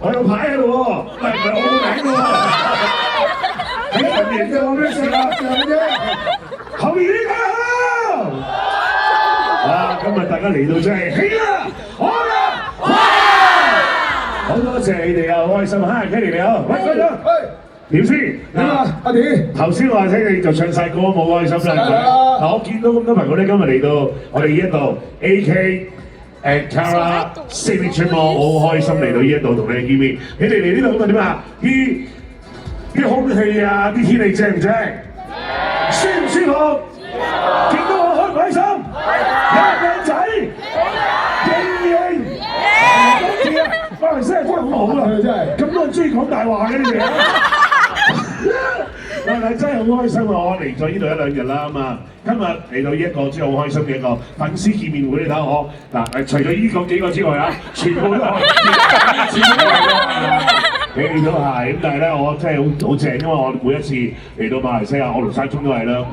我有牌喺度喎，唔係我冇名喎。喺人面啫，我咩事啊？咁啫。後面呢個啊，今日大家嚟到真係興啦，好啦，哇！好多謝你哋啊，好開心啊 ，Kenny 你好，喂，隊長，點先？點啊，阿田？頭先話聽你就唱晒歌，好開心啦。嗱，我見到咁多朋友咧，今日嚟到我哋呢一度 AK and Tara Signature Mall， 好開心嚟到呢一度同你哋見面。你哋嚟呢度咁啊點啊？啲空氣啊，啲天氣正唔正？舒唔舒服？見到我開唔開心？靚仔，型，多謝啊！馬來西亞真係好好啊，真係咁多人中意講大話嘅你哋啊！嗱，真係好開心啊！我嚟咗呢度1、2日啦嘛，今日嚟到呢一個真係好開心嘅一個粉絲見面會，你睇下我嗱，除咗呢幾個之外啊，全部都係，全部都係你哋都係咁，但係咧我真係好正，因為我每一次嚟到馬來西亞，我同山聰都係啦。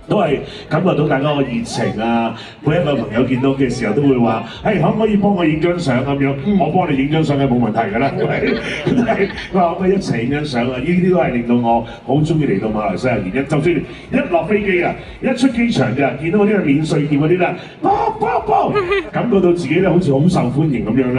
都係感覺到大家個熱情啊！每一個朋友見到嘅時候都會話：誒，可唔可以幫我影張相咁樣？我幫你影張相係冇問題㗎啦，係咪？佢話可唔可以一齊影張相啊？呢啲都係令到我好中意嚟到馬來西亞原因。就算一落飛機啊，一出機場㗎，見到嗰啲免稅店嗰啲啦，感覺到自己咧好似好受歡迎咁樣咧。